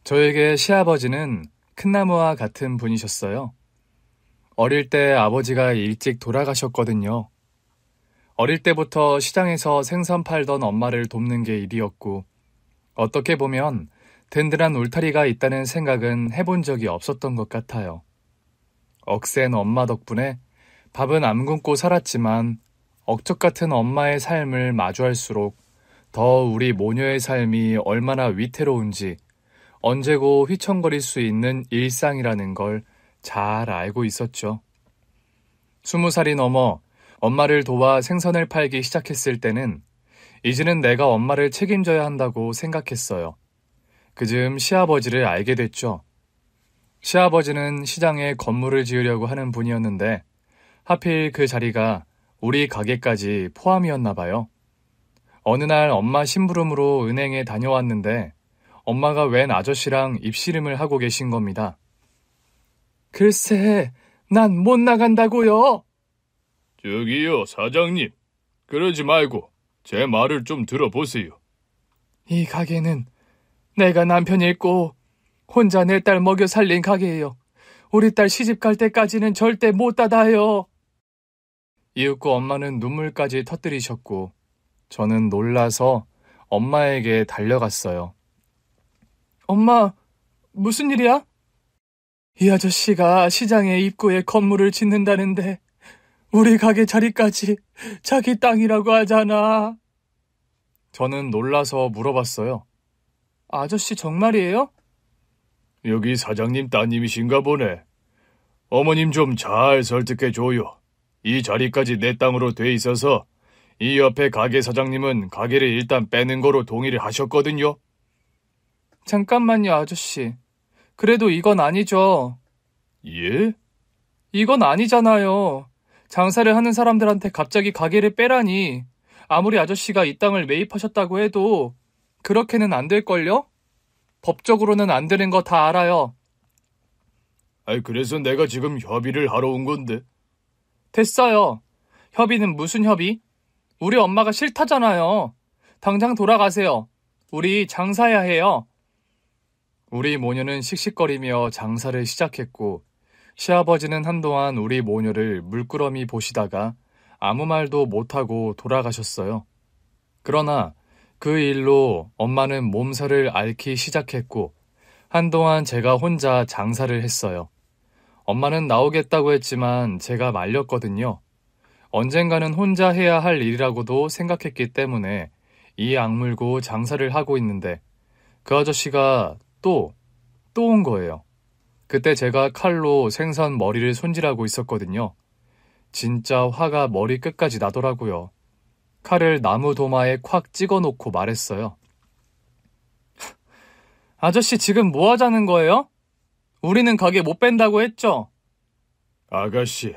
저에게 시아버지는 큰 나무와 같은 분이셨어요. 어릴 때 아버지가 일찍 돌아가셨거든요. 어릴 때부터 시장에서 생선 팔던 엄마를 돕는 게 일이었고, 어떻게 보면 든든한 울타리가 있다는 생각은 해본 적이 없었던 것 같아요. 억센 엄마 덕분에 밥은 안 굶고 살았지만 억척 같은 엄마의 삶을 마주할수록 더 우리 모녀의 삶이 얼마나 위태로운지 언제고 휘청거릴 수 있는 일상이라는 걸 잘 알고 있었죠. 20살이 넘어 엄마를 도와 생선을 팔기 시작했을 때는 이제는 내가 엄마를 책임져야 한다고 생각했어요. 그즈음 시아버지를 알게 됐죠. 시아버지는 시장에 건물을 지으려고 하는 분이었는데 하필 그 자리가 우리 가게까지 포함이었나 봐요. 어느 날 엄마 심부름으로 은행에 다녀왔는데 엄마가 웬 아저씨랑 입씨름을 하고 계신 겁니다. 글쎄, 난 못 나간다고요. 저기요, 사장님. 그러지 말고 제 말을 좀 들어보세요. 이 가게는 내가 남편 잃고 혼자 내 딸 먹여 살린 가게예요. 우리 딸 시집 갈 때까지는 절대 못 닫아요. 이윽고 엄마는 눈물까지 터뜨리셨고 저는 놀라서 엄마에게 달려갔어요. 엄마, 무슨 일이야? 이 아저씨가 시장의 입구에 건물을 짓는다는데 우리 가게 자리까지 자기 땅이라고 하잖아. 저는 놀라서 물어봤어요. 아저씨 정말이에요? 여기 사장님 따님이신가 보네. 어머님 좀 잘 설득해줘요. 이 자리까지 내 땅으로 돼 있어서 이 옆에 가게 사장님은 가게를 일단 빼는 거로 동의를 하셨거든요. 잠깐만요, 아저씨. 그래도 이건 아니죠. 예? 이건 아니잖아요. 장사를 하는 사람들한테 갑자기 가게를 빼라니. 아무리 아저씨가 이 땅을 매입하셨다고 해도 그렇게는 안 될걸요? 법적으로는 안 되는 거 다 알아요. 그래서 내가 지금 협의를 하러 온 건데. 됐어요. 협의는 무슨 협의? 우리 엄마가 싫다잖아요. 당장 돌아가세요. 우리 장사해야 해요. 우리 모녀는 씩씩거리며 장사를 시작했고 시아버지는 한동안 우리 모녀를 물끄러미 보시다가 아무 말도 못하고 돌아가셨어요. 그러나 그 일로 엄마는 몸살을 앓기 시작했고 한동안 제가 혼자 장사를 했어요. 엄마는 나오겠다고 했지만 제가 말렸거든요. 언젠가는 혼자 해야 할 일이라고도 생각했기 때문에 이 악물고 장사를 하고 있는데 그 아저씨가 또 온 거예요. 그때 제가 칼로 생선 머리를 손질하고 있었거든요. 진짜 화가 머리 끝까지 나더라고요. 칼을 나무 도마에 콱 찍어놓고 말했어요. 아저씨 지금 뭐 하자는 거예요? 우리는 가게 못 뺀다고 했죠? 아가씨,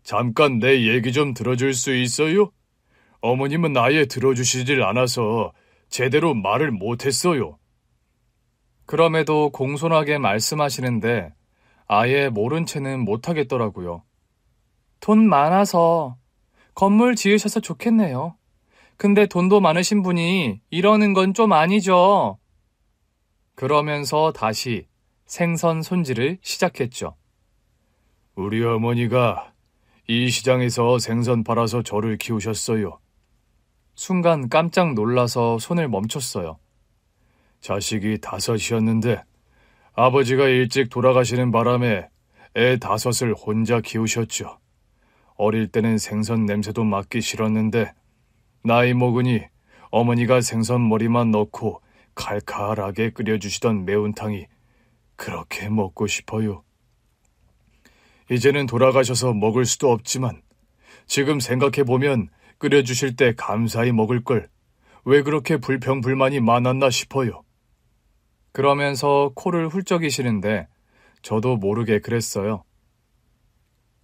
잠깐 내 얘기 좀 들어줄 수 있어요? 어머님은 아예 들어주시질 않아서 제대로 말을 못했어요. 그럼에도 공손하게 말씀하시는데 아예 모른 채는 못하겠더라고요. 돈 많아서 건물 지으셔서 좋겠네요. 근데 돈도 많으신 분이 이러는 건 좀 아니죠. 그러면서 다시 생선 손질을 시작했죠. 우리 어머니가 이 시장에서 생선 팔아서 저를 키우셨어요. 순간 깜짝 놀라서 손을 멈췄어요. 자식이 5이었는데 아버지가 일찍 돌아가시는 바람에 애 5을 혼자 키우셨죠. 어릴 때는 생선 냄새도 맡기 싫었는데 나이 먹으니 어머니가 생선 머리만 넣고 칼칼하게 끓여주시던 매운탕이 그렇게 먹고 싶어요. 이제는 돌아가셔서 먹을 수도 없지만 지금 생각해보면 끓여주실 때 감사히 먹을 걸 왜 그렇게 불평불만이 많았나 싶어요. 그러면서 코를 훌쩍이시는데 저도 모르게 그랬어요.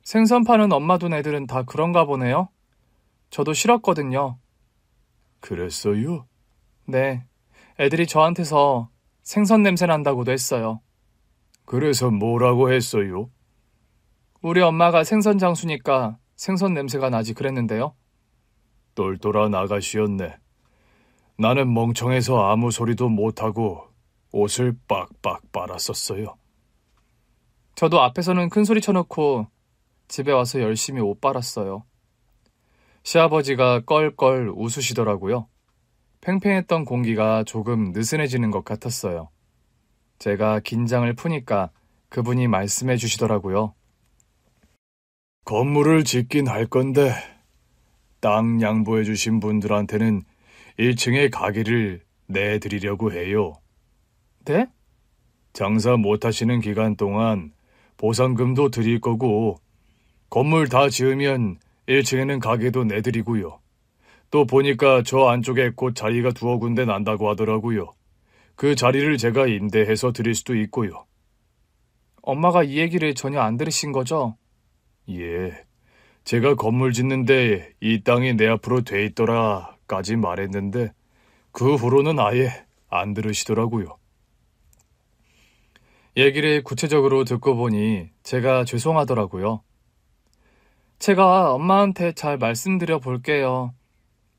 생선 파는 엄마 돈 애들은 다 그런가 보네요. 저도 싫었거든요. 그랬어요? 네, 애들이 저한테서 생선 냄새 난다고도 했어요. 그래서 뭐라고 했어요? 우리 엄마가 생선 장수니까 생선 냄새가 나지 그랬는데요. 똘똘한 아가씨였네. 나는 멍청해서 아무 소리도 못하고 옷을 빡빡 빨았었어요. 저도 앞에서는 큰 소리 쳐놓고 집에 와서 열심히 옷 빨았어요. 시아버지가 껄껄 웃으시더라고요. 팽팽했던 공기가 조금 느슨해지는 것 같았어요. 제가 긴장을 푸니까 그분이 말씀해 주시더라고요. 건물을 짓긴 할 건데 땅 양보해 주신 분들한테는 1층에 가게를 내드리려고 해요. 네? 장사 못하시는 기간 동안 보상금도 드릴 거고 건물 다 지으면 1층에는 가게도 내드리고요. 또 보니까 저 안쪽에 곧 자리가 2군데 난다고 하더라고요. 그 자리를 제가 임대해서 드릴 수도 있고요. 엄마가 이 얘기를 전혀 안 들으신 거죠? 예, 제가 건물 짓는데 이 땅이 내 앞으로 돼 있더라까지 말했는데 그 후로는 아예 안 들으시더라고요. 얘기를 구체적으로 듣고 보니 제가 죄송하더라고요. 제가 엄마한테 잘 말씀드려 볼게요.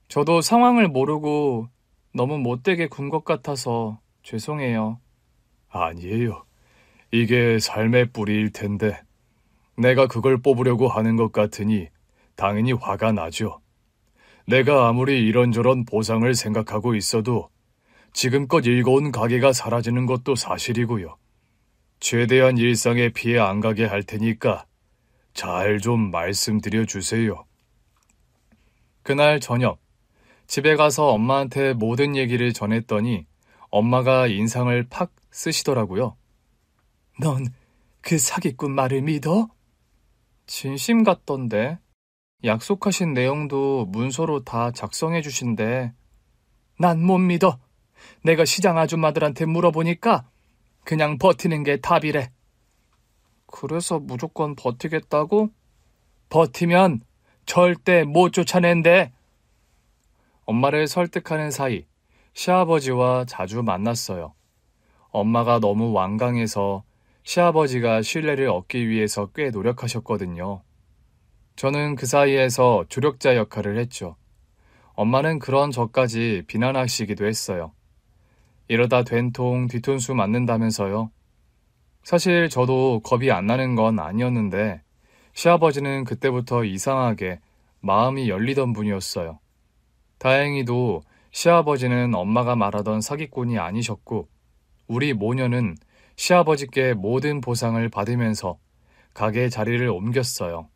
저도 상황을 모르고 너무 못되게 군 것 같아서 죄송해요. 아니에요. 이게 삶의 뿌리일 텐데 내가 그걸 뽑으려고 하는 것 같으니 당연히 화가 나죠. 내가 아무리 이런저런 보상을 생각하고 있어도 지금껏 일궈온 가게가 사라지는 것도 사실이고요. 최대한 일상에 피해 안 가게 할 테니까 잘 좀 말씀드려 주세요. 그날 저녁, 집에 가서 엄마한테 모든 얘기를 전했더니 엄마가 인상을 팍 쓰시더라고요. 넌 그 사기꾼 말을 믿어? 진심 같던데. 약속하신 내용도 문서로 다 작성해 주신대. 난 못 믿어. 내가 시장 아줌마들한테 물어보니까 그냥 버티는 게 답이래. 그래서 무조건 버티겠다고? 버티면 절대 못 쫓아낸대. 엄마를 설득하는 사이 시아버지와 자주 만났어요. 엄마가 너무 완강해서 시아버지가 신뢰를 얻기 위해서 꽤 노력하셨거든요. 저는 그 사이에서 조력자 역할을 했죠. 엄마는 그런 저까지 비난하시기도 했어요. 이러다 된통 뒤통수 맞는다면서요. 사실 저도 겁이 안 나는 건 아니었는데 시아버지는 그때부터 이상하게 마음이 열리던 분이었어요. 다행히도 시아버지는 엄마가 말하던 사기꾼이 아니셨고 우리 모녀는 시아버지께 모든 보상을 받으면서 가게 자리를 옮겼어요.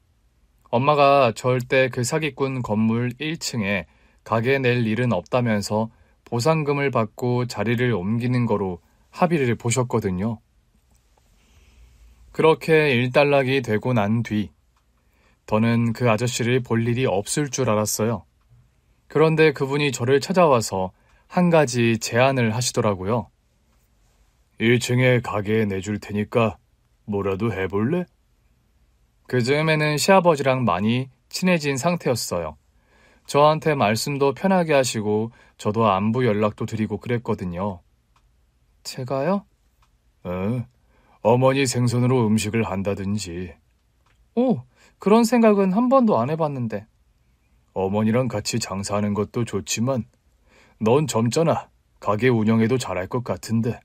엄마가 절대 그 사기꾼 건물 1층에 가게 낼 일은 없다면서 보상금을 받고 자리를 옮기는 거로 합의를 보셨거든요. 그렇게 일단락이 되고 난 뒤, 저는 그 아저씨를 볼 일이 없을 줄 알았어요. 그런데 그분이 저를 찾아와서 한 가지 제안을 하시더라고요. 1층에 가게 내줄 테니까 뭐라도 해볼래? 그 즈음에는 시아버지랑 많이 친해진 상태였어요. 저한테 말씀도 편하게 하시고 저도 안부 연락도 드리고 그랬거든요. 제가요? 어머니 생선으로 음식을 한다든지. 오, 그런 생각은 한 번도 안 해봤는데. 어머니랑 같이 장사하는 것도 좋지만 넌 젊잖아. 가게 운영해도 잘할 것 같은데.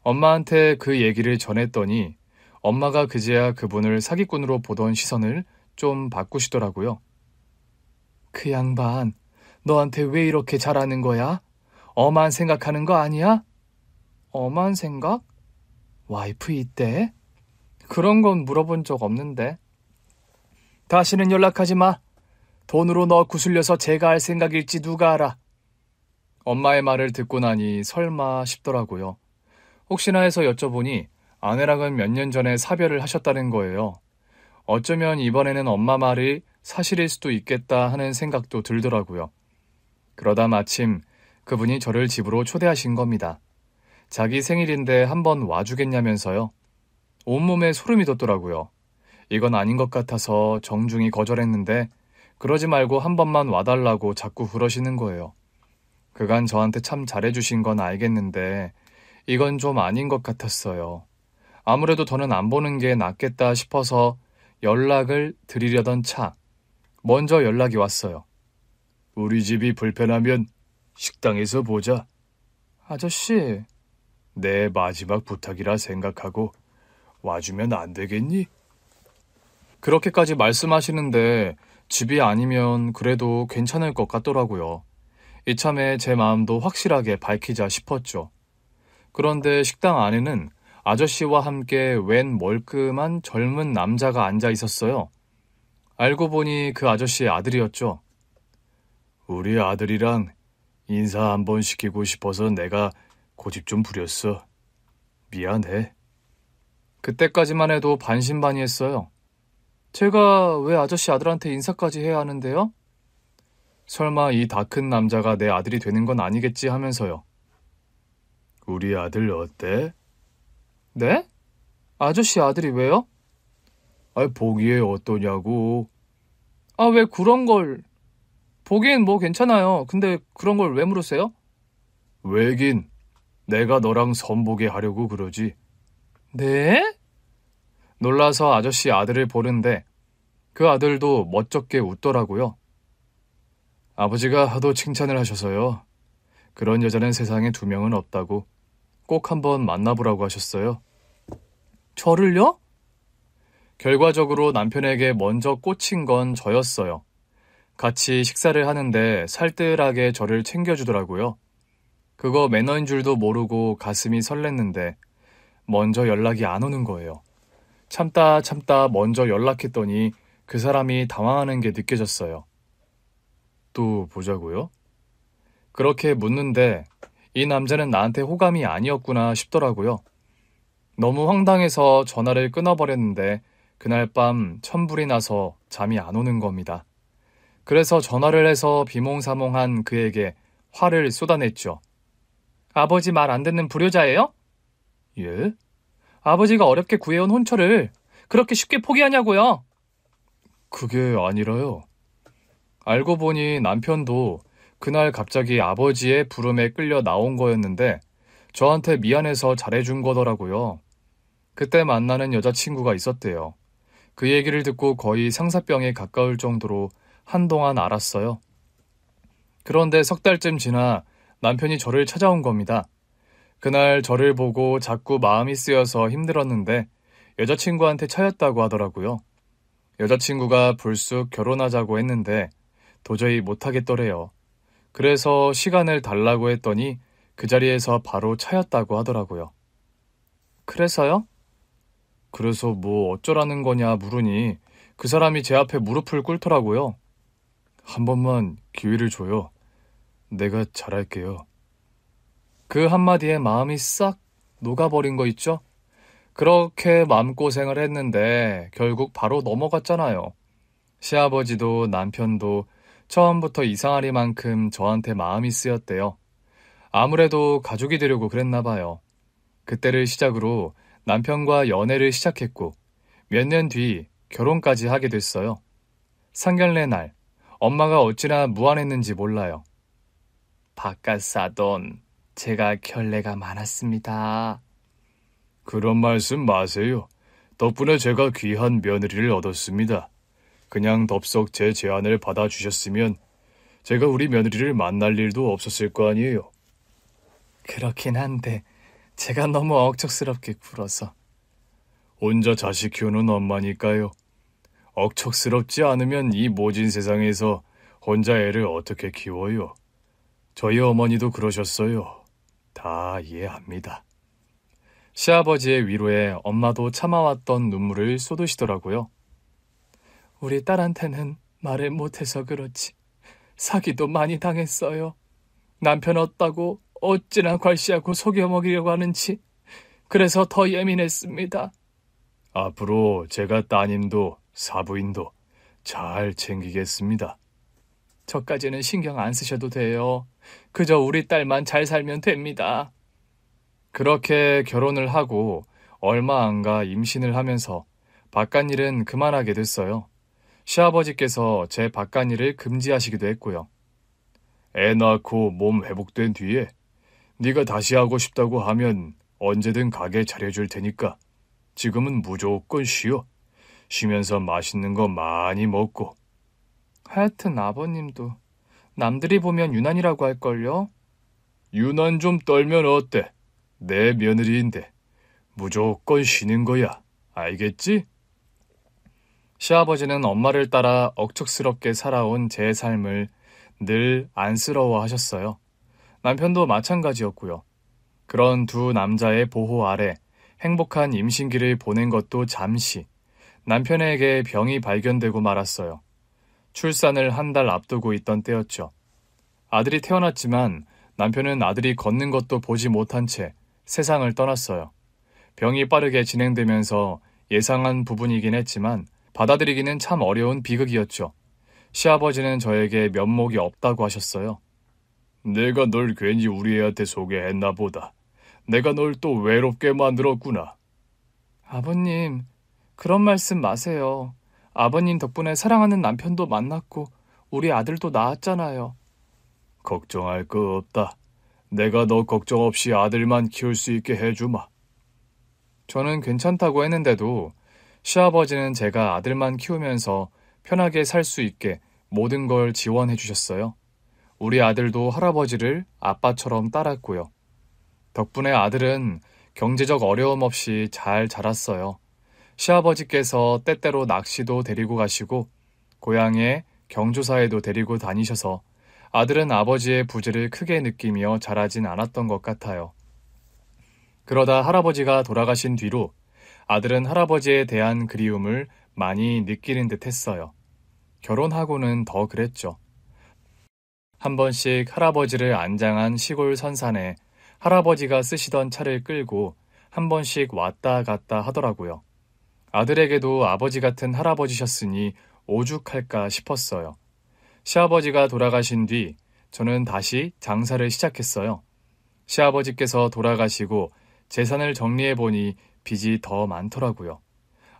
엄마한테 그 얘기를 전했더니 엄마가 그제야 그분을 사기꾼으로 보던 시선을 좀 바꾸시더라고요. 그 양반, 너한테 왜 이렇게 잘하는 거야? 엄한 생각하는 거 아니야? 엄한 생각? 와이프 있대? 그런 건 물어본 적 없는데. 다시는 연락하지 마. 돈으로 너 구슬려서 제가 할 생각일지 누가 알아. 엄마의 말을 듣고 나니 설마 싶더라고요. 혹시나 해서 여쭤보니 아내랑은 몇 년 전에 사별을 하셨다는 거예요. 어쩌면 이번에는 엄마 말이 사실일 수도 있겠다 하는 생각도 들더라고요. 그러다 마침 그분이 저를 집으로 초대하신 겁니다. 자기 생일인데 한번 와주겠냐면서요. 온몸에 소름이 돋더라고요. 이건 아닌 것 같아서 정중히 거절했는데 그러지 말고 한 번만 와달라고 자꾸 그러시는 거예요. 그간 저한테 참 잘해주신 건 알겠는데 이건 좀 아닌 것 같았어요. 아무래도 더는 안 보는 게 낫겠다 싶어서 연락을 드리려던 차, 먼저 연락이 왔어요. 우리 집이 불편하면 식당에서 보자. 아저씨, 내 마지막 부탁이라 생각하고 와주면 안 되겠니? 그렇게까지 말씀하시는데 집이 아니면 그래도 괜찮을 것 같더라고요. 이참에 제 마음도 확실하게 밝히자 싶었죠. 그런데 식당 안에는 아저씨와 함께 웬 멀끔한 젊은 남자가 앉아 있었어요. 알고 보니 그 아저씨의 아들이었죠. 우리 아들이랑 인사 한번 시키고 싶어서 내가 고집 좀 부렸어. 미안해. 그때까지만 해도 반신반의했어요. 제가 왜 아저씨 아들한테 인사까지 해야 하는데요? 설마 이 다 큰 남자가 내 아들이 되는 건 아니겠지 하면서요. 우리 아들 어때? 네? 아저씨 아들이 왜요? 보기에 어떠냐고. 왜 그런 걸... 보기엔 뭐 괜찮아요. 근데 그런 걸 왜 물으세요? 왜긴 내가 너랑 선보게 하려고 그러지. 네? 놀라서 아저씨 아들을 보는데 그 아들도 멋쩍게 웃더라고요. 아버지가 하도 칭찬을 하셔서요. 그런 여자는 세상에 2명은 없다고 꼭 한번 만나보라고 하셨어요. 저를요? 결과적으로 남편에게 먼저 꽂힌 건 저였어요. 같이 식사를 하는데 살뜰하게 저를 챙겨주더라고요. 그거 매너인 줄도 모르고 가슴이 설렜는데 먼저 연락이 안 오는 거예요. 참다 먼저 연락했더니 그 사람이 당황하는 게 느껴졌어요. 또 보자고요? 그렇게 묻는데 이 남자는 나한테 호감이 아니었구나 싶더라고요. 너무 황당해서 전화를 끊어버렸는데 그날 밤 천불이 나서 잠이 안 오는 겁니다. 그래서 전화를 해서 비몽사몽한 그에게 화를 쏟아냈죠. 아버지 말 안 듣는 불효자예요? 예? 아버지가 어렵게 구해온 혼처를 그렇게 쉽게 포기하냐고요? 그게 아니라요. 알고 보니 남편도 그날 갑자기 아버지의 부름에 끌려 나온 거였는데 저한테 미안해서 잘해준 거더라고요. 그때 만나는 여자친구가 있었대요. 그 얘기를 듣고 거의 상사병에 가까울 정도로 한동안 알았어요. 그런데 3달쯤 지나 남편이 저를 찾아온 겁니다. 그날 저를 보고 자꾸 마음이 쓰여서 힘들었는데 여자친구한테 차였다고 하더라고요. 여자친구가 불쑥 결혼하자고 했는데 도저히 못하겠더래요. 그래서 시간을 달라고 했더니 그 자리에서 바로 차였다고 하더라고요. 그래서요? 그래서 뭐 어쩌라는 거냐 물으니 그 사람이 제 앞에 무릎을 꿇더라고요. 한 번만 기회를 줘요. 내가 잘할게요. 그 한마디에 마음이 싹 녹아버린 거 있죠? 그렇게 마음고생을 했는데 결국 바로 넘어갔잖아요. 시아버지도 남편도 처음부터 이상하리만큼 저한테 마음이 쓰였대요. 아무래도 가족이 되려고 그랬나 봐요. 그때를 시작으로 남편과 연애를 시작했고 몇 년 뒤 결혼까지 하게 됐어요. 상견례 날 엄마가 어찌나 무안했는지 몰라요. 바깥 사돈, 제가 결례가 많았습니다. 그런 말씀 마세요. 덕분에 제가 귀한 며느리를 얻었습니다. 그냥 덥석 제 제안을 받아주셨으면 제가 우리 며느리를 만날 일도 없었을 거 아니에요. 그렇긴 한데 제가 너무 억척스럽게 굴어서. 혼자 자식 키우는 엄마니까요. 억척스럽지 않으면 이 모진 세상에서 혼자 애를 어떻게 키워요? 저희 어머니도 그러셨어요. 다 이해합니다. 시아버지의 위로에 엄마도 참아왔던 눈물을 쏟으시더라고요. 우리 딸한테는 말을 못해서 그렇지. 사기도 많이 당했어요. 남편 없다고 어찌나 괄시하고 속여 먹이려고 하는지. 그래서 더 예민했습니다. 앞으로 제가 따님도 사부인도 잘 챙기겠습니다. 저까지는 신경 안 쓰셔도 돼요. 그저 우리 딸만 잘 살면 됩니다. 그렇게 결혼을 하고 얼마 안 가 임신을 하면서 바깥일은 그만하게 됐어요. 시아버지께서 제 바깥일을 금지하시기도 했고요. 애 낳고 몸 회복된 뒤에 네가 다시 하고 싶다고 하면 언제든 가게 차려줄 테니까 지금은 무조건 쉬어. 쉬면서 맛있는 거 많이 먹고. 하여튼 아버님도 남들이 보면 유난이라고 할걸요? 유난 좀 떨면 어때? 내 며느리인데 무조건 쉬는 거야. 알겠지? 시아버지는 엄마를 따라 억척스럽게 살아온 제 삶을 늘 안쓰러워하셨어요. 남편도 마찬가지였고요. 그런 두 남자의 보호 아래 행복한 임신기를 보낸 것도 잠시 남편에게 병이 발견되고 말았어요. 출산을 한 달 앞두고 있던 때였죠. 아들이 태어났지만 남편은 아들이 걷는 것도 보지 못한 채 세상을 떠났어요. 병이 빠르게 진행되면서 예상한 부분이긴 했지만 받아들이기는 참 어려운 비극이었죠. 시아버지는 저에게 면목이 없다고 하셨어요. 내가 널 괜히 우리 애한테 소개했나 보다. 내가 널 또 외롭게 만들었구나. 아버님, 그런 말씀 마세요. 아버님 덕분에 사랑하는 남편도 만났고 우리 아들도 낳았잖아요. 걱정할 거 없다. 내가 너 걱정 없이 아들만 키울 수 있게 해주마. 저는 괜찮다고 했는데도 시아버지는 제가 아들만 키우면서 편하게 살 수 있게 모든 걸 지원해 주셨어요. 우리 아들도 할아버지를 아빠처럼 따랐고요. 덕분에 아들은 경제적 어려움 없이 잘 자랐어요. 시아버지께서 때때로 낚시도 데리고 가시고 고향에 경조사에도 데리고 다니셔서 아들은 아버지의 부재를 크게 느끼며 자라진 않았던 것 같아요. 그러다 할아버지가 돌아가신 뒤로 아들은 할아버지에 대한 그리움을 많이 느끼는 듯 했어요. 결혼하고는 더 그랬죠. 한 번씩 할아버지를 안장한 시골 선산에 할아버지가 쓰시던 차를 끌고 한 번씩 왔다 갔다 하더라고요. 아들에게도 아버지 같은 할아버지셨으니 오죽할까 싶었어요. 시아버지가 돌아가신 뒤 저는 다시 장사를 시작했어요. 시아버지께서 돌아가시고 재산을 정리해보니 빚이 더 많더라고요.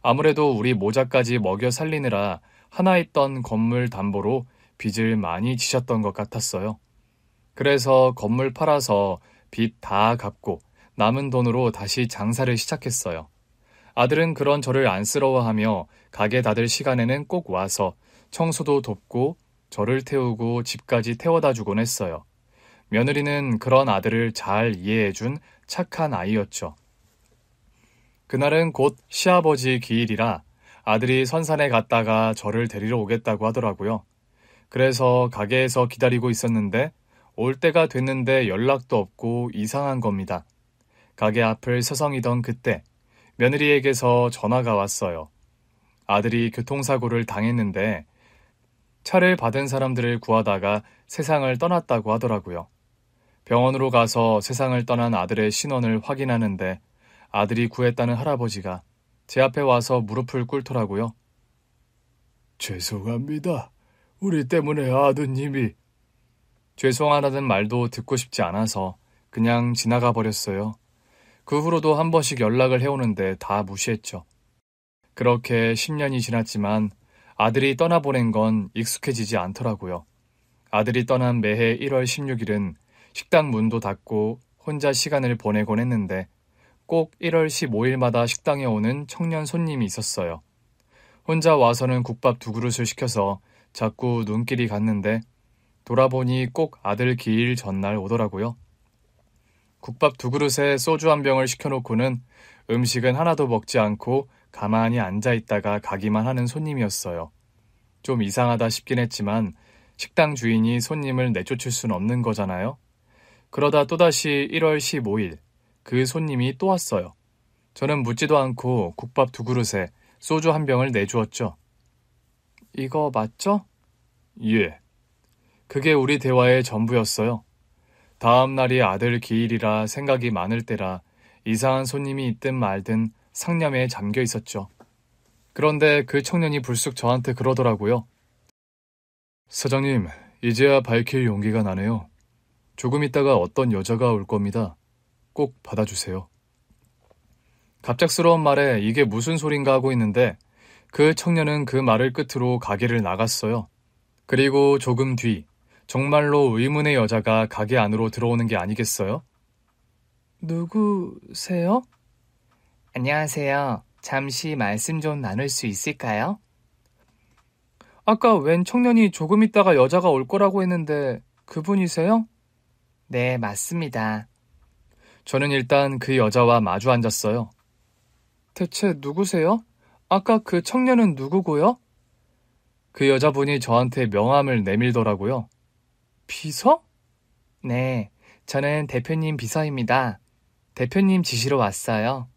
아무래도 우리 모자까지 먹여 살리느라 하나 있던 건물 담보로 빚을 많이 지셨던 것 같았어요. 그래서 건물 팔아서 빚 다 갚고 남은 돈으로 다시 장사를 시작했어요. 아들은 그런 저를 안쓰러워하며 가게 닫을 시간에는 꼭 와서 청소도 돕고 저를 태우고 집까지 태워다 주곤 했어요. 며느리는 그런 아들을 잘 이해해준 착한 아이였죠. 그날은 곧 시아버지 기일이라 아들이 선산에 갔다가 저를 데리러 오겠다고 하더라고요. 그래서 가게에서 기다리고 있었는데 올 때가 됐는데 연락도 없고 이상한 겁니다. 가게 앞을 서성이던 그때 며느리에게서 전화가 왔어요. 아들이 교통사고를 당했는데 차를 받은 사람들을 구하다가 세상을 떠났다고 하더라고요. 병원으로 가서 세상을 떠난 아들의 신원을 확인하는데 아들이 구했다는 할아버지가 제 앞에 와서 무릎을 꿇더라고요. 죄송합니다. 우리 때문에 아드님이. 죄송하다는 말도 듣고 싶지 않아서 그냥 지나가 버렸어요. 그 후로도 한 번씩 연락을 해오는데 다 무시했죠. 그렇게 10년이 지났지만 아들이 떠나보낸 건 익숙해지지 않더라고요. 아들이 떠난 매해 1월 16일은 식당 문도 닫고 혼자 시간을 보내곤 했는데 꼭 1월 15일마다 식당에 오는 청년 손님이 있었어요. 혼자 와서는 국밥 2그릇을 시켜서 자꾸 눈길이 갔는데 돌아보니 꼭 아들 기일 전날 오더라고요. 국밥 2그릇에 소주 1병을 시켜놓고는 음식은 하나도 먹지 않고 가만히 앉아있다가 가기만 하는 손님이었어요. 좀 이상하다 싶긴 했지만 식당 주인이 손님을 내쫓을 순 없는 거잖아요. 그러다 또다시 1월 15일 그 손님이 또 왔어요. 저는 묻지도 않고 국밥 2그릇에 소주 1병을 내주었죠. 이거 맞죠? 예. 그게 우리 대화의 전부였어요. 다음 날이 아들 기일이라 생각이 많을 때라 이상한 손님이 있든 말든 상념에 잠겨 있었죠. 그런데 그 청년이 불쑥 저한테 그러더라고요. 사장님, 이제야 밝힐 용기가 나네요. 조금 있다가 어떤 여자가 올 겁니다. 꼭 받아주세요. 갑작스러운 말에 이게 무슨 소린가 하고 있는데 그 청년은 그 말을 끝으로 가게를 나갔어요. 그리고 조금 뒤 정말로 의문의 여자가 가게 안으로 들어오는 게 아니겠어요? 누구세요? 안녕하세요. 잠시 말씀 좀 나눌 수 있을까요? 아까 웬 청년이 조금 있다가 여자가 올 거라고 했는데 그분이세요? 네, 맞습니다. 저는 일단 그 여자와 마주 앉았어요. 대체 누구세요? 아까 그 청년은 누구고요? 그 여자분이 저한테 명함을 내밀더라고요. 비서? 네, 저는 대표님 비서입니다. 대표님 지시로 왔어요.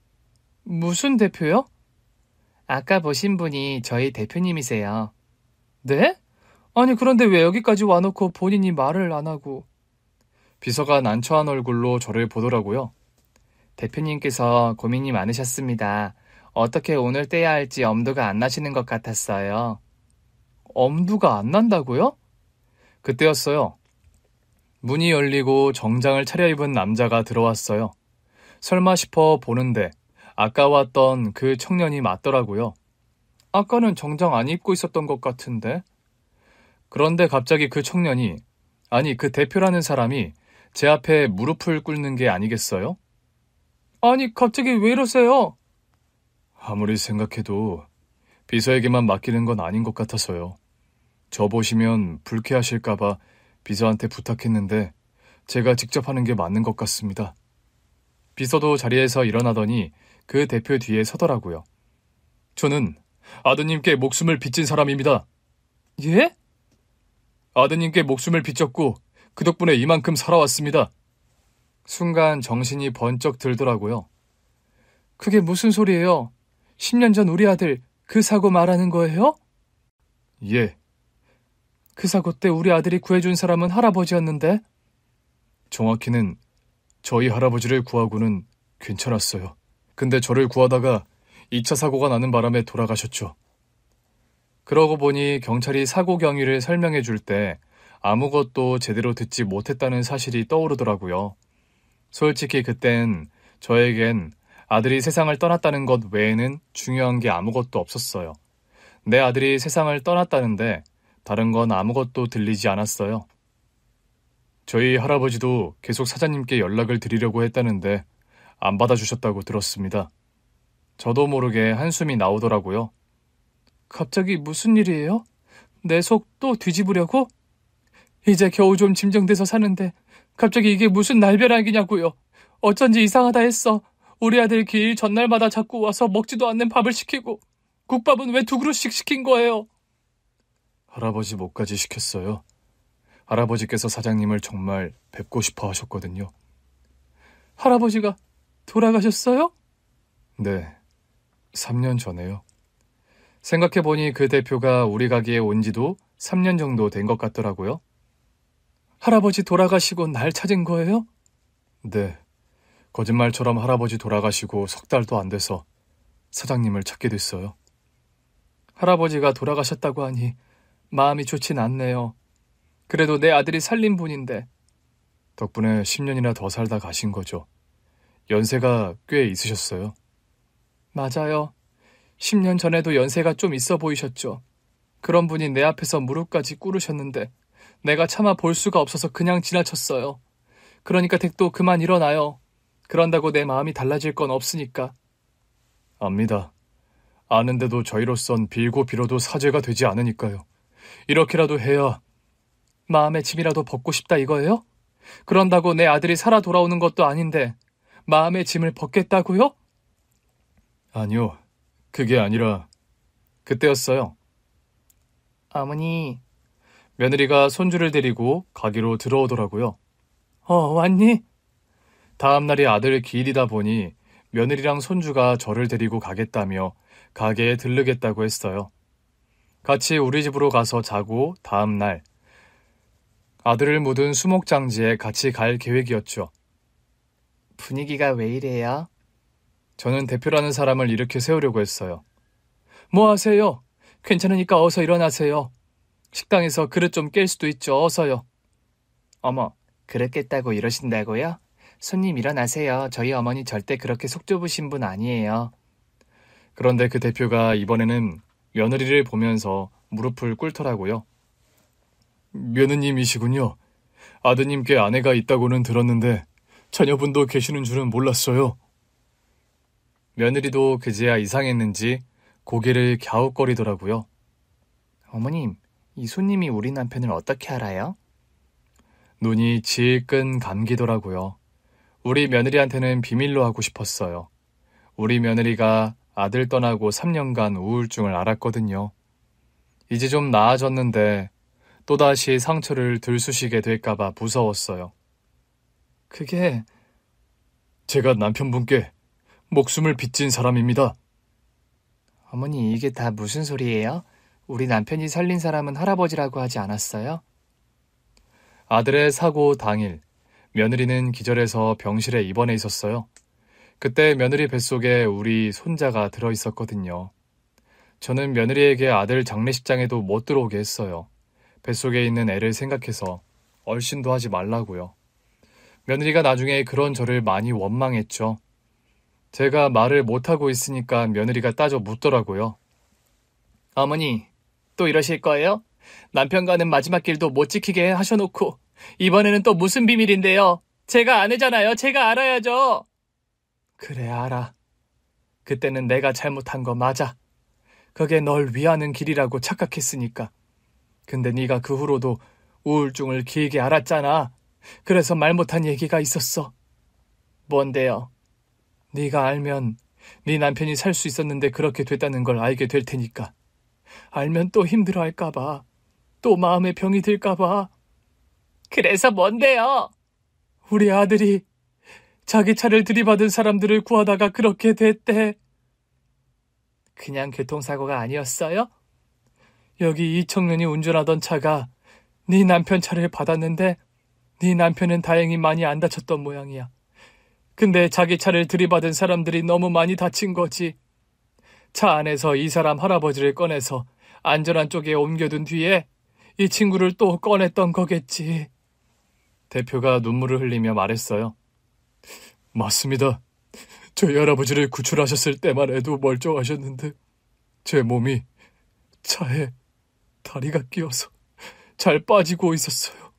무슨 대표요? 아까 보신 분이 저희 대표님이세요. 네? 아니, 그런데 왜 여기까지 와놓고 본인이 말을 안 하고. 비서가 난처한 얼굴로 저를 보더라고요. 대표님께서 고민이 많으셨습니다. 어떻게 오늘 떼야 할지 엄두가 안 나시는 것 같았어요. 엄두가 안 난다고요? 그때였어요. 문이 열리고 정장을 차려입은 남자가 들어왔어요. 설마 싶어 보는데 아까 왔던 그 청년이 맞더라고요. 아까는 정장 안 입고 있었던 것 같은데. 그런데 갑자기 그 청년이, 아니 그 대표라는 사람이 제 앞에 무릎을 꿇는 게 아니겠어요? 아니 갑자기 왜 이러세요? 아무리 생각해도 비서에게만 맡기는 건 아닌 것 같아서요. 저 보시면 불쾌하실까봐 비서한테 부탁했는데 제가 직접 하는 게 맞는 것 같습니다. 비서도 자리에서 일어나더니 그 대표 뒤에 서더라고요. 저는 아드님께 목숨을 빚진 사람입니다. 예? 아드님께 목숨을 빚졌고 그 덕분에 이만큼 살아왔습니다. 순간 정신이 번쩍 들더라고요. 그게 무슨 소리예요? 10년 전 우리 아들 그 사고 말하는 거예요? 예. 그 사고 때 우리 아들이 구해준 사람은 할아버지였는데? 정확히는 저희 할아버지를 구하고는 괜찮았어요. 근데 저를 구하다가 2차 사고가 나는 바람에 돌아가셨죠. 그러고 보니 경찰이 사고 경위를 설명해 줄 때 아무것도 제대로 듣지 못했다는 사실이 떠오르더라고요. 솔직히 그땐 저에겐 아들이 세상을 떠났다는 것 외에는 중요한 게 아무것도 없었어요. 내 아들이 세상을 떠났다는데 다른 건 아무것도 들리지 않았어요. 저희 할아버지도 계속 사장님께 연락을 드리려고 했다는데 안 받아주셨다고 들었습니다. 저도 모르게 한숨이 나오더라고요. 갑자기 무슨 일이에요? 내 속 또 뒤집으려고? 이제 겨우 좀 진정돼서 사는데 갑자기 이게 무슨 날벼락이냐고요. 어쩐지 이상하다 했어. 우리 아들 기일 전날마다 자꾸 와서 먹지도 않는 밥을 시키고 국밥은 왜 2그릇씩 시킨 거예요? 할아버지 목까지 시켰어요. 할아버지께서 사장님을 정말 뵙고 싶어 하셨거든요. 할아버지가 돌아가셨어요? 네, 3년 전에요. 생각해보니 그 대표가 우리 가게에 온 지도 3년 정도 된 것 같더라고요. 할아버지 돌아가시고 날 찾은 거예요? 네, 거짓말처럼 할아버지 돌아가시고 3달도 안 돼서 사장님을 찾게 됐어요. 할아버지가 돌아가셨다고 하니 마음이 좋진 않네요. 그래도 내 아들이 살린 분인데. 덕분에 10년이나 더 살다 가신 거죠. 연세가 꽤 있으셨어요. 맞아요. 10년 전에도 연세가 좀 있어 보이셨죠. 그런 분이 내 앞에서 무릎까지 꿇으셨는데 내가 차마 볼 수가 없어서 그냥 지나쳤어요. 그러니까 댁도 그만 일어나요. 그런다고 내 마음이 달라질 건 없으니까. 압니다. 아는데도 저희로선 빌고 빌어도 사죄가 되지 않으니까요. 이렇게라도 해야 마음의 짐이라도 벗고 싶다 이거예요? 그런다고 내 아들이 살아 돌아오는 것도 아닌데 마음의 짐을 벗겠다고요? 아니요. 그게 아니라 그때였어요. 어머니. 며느리가 손주를 데리고 가게로 들어오더라고요. 왔니? 다음 날이 아들 기일이다 보니 며느리랑 손주가 저를 데리고 가겠다며 가게에 들르겠다고 했어요. 같이 우리 집으로 가서 자고 다음 날 아들을 묻은 수목장지에 같이 갈 계획이었죠. 분위기가 왜 이래요? 저는 대표라는 사람을 이렇게 세우려고 했어요. 뭐 하세요? 괜찮으니까 어서 일어나세요. 식당에서 그릇 좀 깰 수도 있죠. 어서요. 어머, 그릇 깼다고 이러신다고요? 손님 일어나세요. 저희 어머니 절대 그렇게 속 좁으신 분 아니에요. 그런데 그 대표가 이번에는 며느리를 보면서 무릎을 꿇더라고요. 며느님이시군요. 아드님께 아내가 있다고는 들었는데 자녀분도 계시는 줄은 몰랐어요. 며느리도 그제야 이상했는지 고개를 갸웃거리더라고요. 어머님, 이 손님이 우리 남편을 어떻게 알아요? 눈이 질끈 감기더라고요. 우리 며느리한테는 비밀로 하고 싶었어요. 우리 며느리가 아들 떠나고 3년간 우울증을 앓았거든요. 이제 좀 나아졌는데 또다시 상처를 들쑤시게 될까봐 무서웠어요. 그게 제가 남편분께 목숨을 빚진 사람입니다. 어머니, 이게 다 무슨 소리예요? 우리 남편이 살린 사람은 할아버지라고 하지 않았어요? 아들의 사고 당일, 며느리는 기절해서 병실에 입원해 있었어요. 그때 며느리 뱃속에 우리 손자가 들어있었거든요. 저는 며느리에게 아들 장례식장에도 못 들어오게 했어요. 뱃속에 있는 애를 생각해서 얼씬도 하지 말라고요. 며느리가 나중에 그런 저를 많이 원망했죠. 제가 말을 못하고 있으니까 며느리가 따져 묻더라고요. 어머니, 또 이러실 거예요? 남편과는 마지막 길도 못 지키게 하셔놓고 이번에는 또 무슨 비밀인데요? 제가 아내잖아요. 제가 알아야죠. 그래, 알아. 그때는 내가 잘못한 거 맞아. 그게 널 위하는 길이라고 착각했으니까. 근데 네가 그 후로도 우울증을 길게 앓았잖아. 그래서 말 못한 얘기가 있었어. 뭔데요? 네가 알면 네 남편이 살 수 있었는데 그렇게 됐다는 걸 알게 될 테니까. 알면 또 힘들어할까 봐. 또 마음에 병이 들까 봐. 그래서 뭔데요? 우리 아들이 자기 차를 들이받은 사람들을 구하다가 그렇게 됐대. 그냥 교통사고가 아니었어요? 여기 이 청년이 운전하던 차가 네 남편 차를 받았는데 네 남편은 다행히 많이 안 다쳤던 모양이야. 근데 자기 차를 들이받은 사람들이 너무 많이 다친 거지. 차 안에서 이 사람 할아버지를 꺼내서 안전한 쪽에 옮겨둔 뒤에 이 친구를 또 꺼냈던 거겠지. 대표가 눈물을 흘리며 말했어요. 맞습니다. 저희 할아버지를 구출하셨을 때만 해도 멀쩡하셨는데 제 몸이 차에 다리가 끼어서 잘 빠지고 있었어요.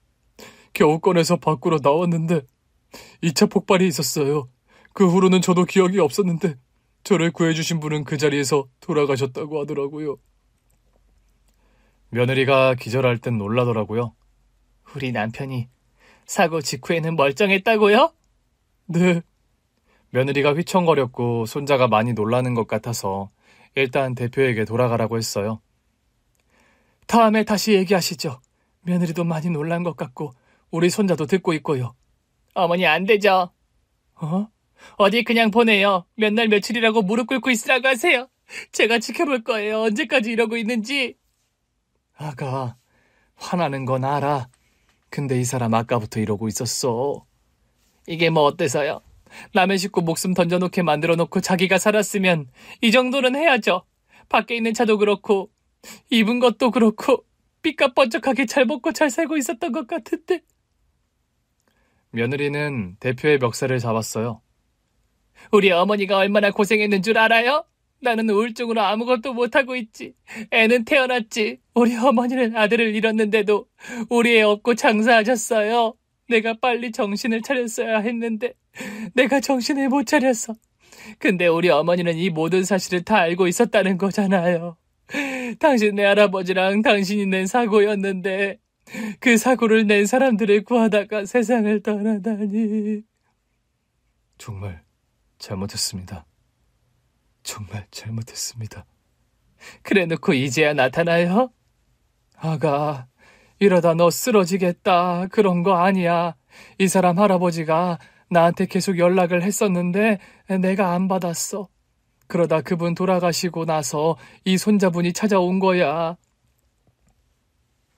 겨우 꺼내서 밖으로 나왔는데 2차 폭발이 있었어요. 그 후로는 저도 기억이 없었는데 저를 구해주신 분은 그 자리에서 돌아가셨다고 하더라고요. 며느리가 기절할 땐 놀라더라고요. 우리 남편이 사고 직후에는 멀쩡했다고요? 네. 며느리가 휘청거렸고 손자가 많이 놀라는 것 같아서 일단 대표에게 돌아가라고 했어요. 다음에 다시 얘기하시죠. 며느리도 많이 놀란 것 같고 우리 손자도 듣고 있고요. 어머니, 안 되죠. 어디 그냥 보내요. 몇 날 며칠이라고 무릎 꿇고 있으라고 하세요. 제가 지켜볼 거예요. 언제까지 이러고 있는지. 아가, 화나는 건 알아. 근데 이 사람 아까부터 이러고 있었어. 이게 뭐 어때서요? 남의 식구 목숨 던져놓게 만들어놓고 자기가 살았으면 이 정도는 해야죠. 밖에 있는 차도 그렇고 입은 것도 그렇고 삐까뻔쩍하게 잘 먹고 잘 살고 있었던 것 같은데. 며느리는 대표의 멱살을 잡았어요. 우리 어머니가 얼마나 고생했는 줄 알아요? 나는 우울증으로 아무것도 못하고 있지. 애는 태어났지. 우리 어머니는 아들을 잃었는데도 우리 애 업고 장사하셨어요. 내가 빨리 정신을 차렸어야 했는데 내가 정신을 못 차렸어. 근데 우리 어머니는 이 모든 사실을 다 알고 있었다는 거잖아요. 당신네 할아버지랑 당신이 낸 사고였는데 그 사고를 낸 사람들을 구하다가 세상을 떠나다니. 정말 잘못했습니다. 정말 잘못했습니다. 그래놓고 이제야 나타나요? 아가, 이러다 너 쓰러지겠다. 그런 거 아니야. 이 사람 할아버지가 나한테 계속 연락을 했었는데 내가 안 받았어. 그러다 그분 돌아가시고 나서 이 손자분이 찾아온 거야.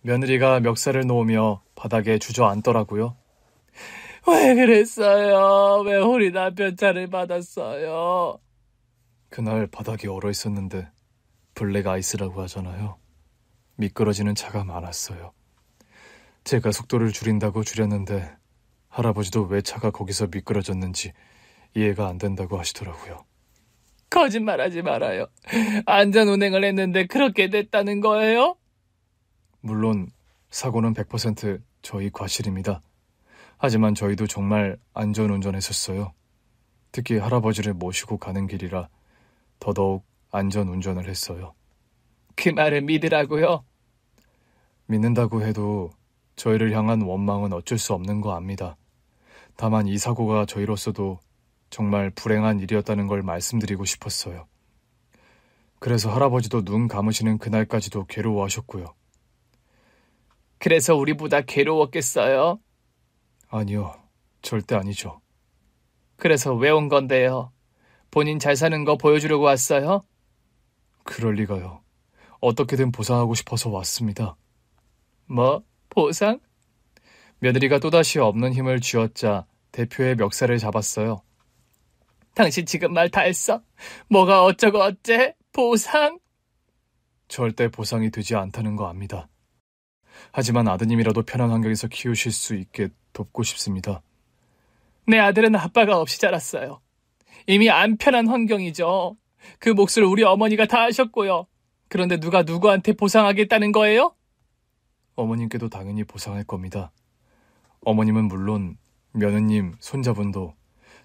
며느리가 멱살을 놓으며 바닥에 주저앉더라고요. 왜 그랬어요? 왜 우리 남편 차를 받았어요? 그날 바닥에 얼어 있었는데 블랙 아이스라고 하잖아요. 미끄러지는 차가 많았어요. 제가 속도를 줄인다고 줄였는데 할아버지도 왜 차가 거기서 미끄러졌는지 이해가 안 된다고 하시더라고요. 거짓말하지 말아요. 안전운행을 했는데 그렇게 됐다는 거예요? 물론 사고는 100% 저희 과실입니다. 하지만 저희도 정말 안전운전했었어요. 특히 할아버지를 모시고 가는 길이라 더더욱 안전운전을 했어요. 그 말을 믿으라고요? 믿는다고 해도 저희를 향한 원망은 어쩔 수 없는 거 압니다. 다만 이 사고가 저희로서도 정말 불행한 일이었다는 걸 말씀드리고 싶었어요. 그래서 할아버지도 눈 감으시는 그날까지도 괴로워하셨고요. 그래서 우리보다 괴로웠겠어요? 아니요, 절대 아니죠. 그래서 왜 온 건데요? 본인 잘 사는 거 보여주려고 왔어요? 그럴 리가요. 어떻게든 보상하고 싶어서 왔습니다. 뭐? 보상? 며느리가 또다시 없는 힘을 쥐어짜 대표의 멱살을 잡았어요. 당신 지금 말 다 했어? 뭐가 어쩌고 어째? 보상? 절대 보상이 되지 않다는 거 압니다. 하지만 아드님이라도 편한 환경에서 키우실 수 있게 돕고 싶습니다. 내 아들은 아빠가 없이 자랐어요. 이미 안 편한 환경이죠. 그 몫을 우리 어머니가 다 하셨고요. 그런데 누가 누구한테 보상하겠다는 거예요? 어머님께도 당연히 보상할 겁니다. 어머님은 물론 며느님, 손자분도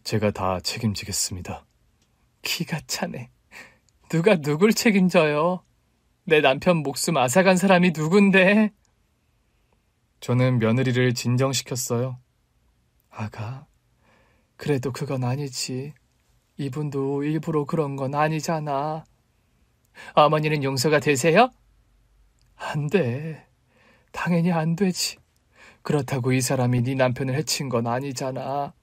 제가 다 책임지겠습니다. 기가 차네. 누가 누굴 책임져요? 내 남편 목숨 앗아간 사람이 누군데? 저는 며느리를 진정시켰어요. 아가, 그래도 그건 아니지. 이분도 일부러 그런 건 아니잖아. 어머니는 용서가 되세요? 안 돼. 당연히 안 되지. 그렇다고 이 사람이 네 남편을 해친 건 아니잖아.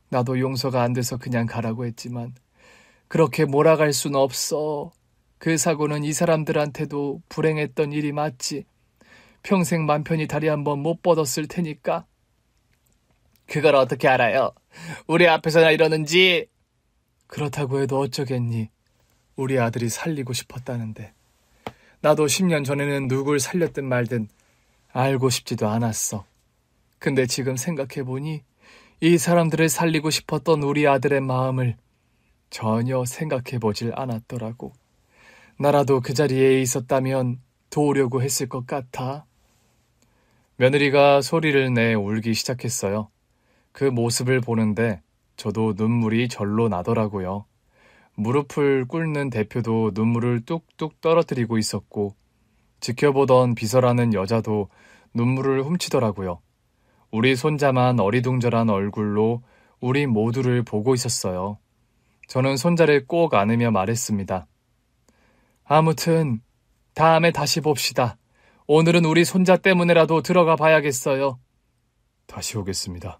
나도 용서가 안 돼서 그냥 가라고 했지만 그렇게 몰아갈 순 없어. 그 사고는 이 사람들한테도 불행했던 일이 맞지. 평생 맘 편히 다리 한번 못 뻗었을 테니까. 그걸 어떻게 알아요? 우리 앞에서나 이러는지. 그렇다고 해도 어쩌겠니. 우리 아들이 살리고 싶었다는데. 나도 10년 전에는 누굴 살렸든 말든 알고 싶지도 않았어. 근데 지금 생각해보니 이 사람들을 살리고 싶었던 우리 아들의 마음을 전혀 생각해보질 않았더라고. 나라도 그 자리에 있었다면 도우려고 했을 것 같아. 며느리가 소리를 내 울기 시작했어요. 그 모습을 보는데 저도 눈물이 절로 나더라고요. 무릎을 꿇는 대표도 눈물을 뚝뚝 떨어뜨리고 있었고 지켜보던 비서라는 여자도 눈물을 훔치더라고요. 우리 손자만 어리둥절한 얼굴로 우리 모두를 보고 있었어요. 저는 손자를 꼭 안으며 말했습니다. 아무튼 다음에 다시 봅시다. 오늘은 우리 손자 때문에라도 들어가 봐야겠어요. 다시 오겠습니다.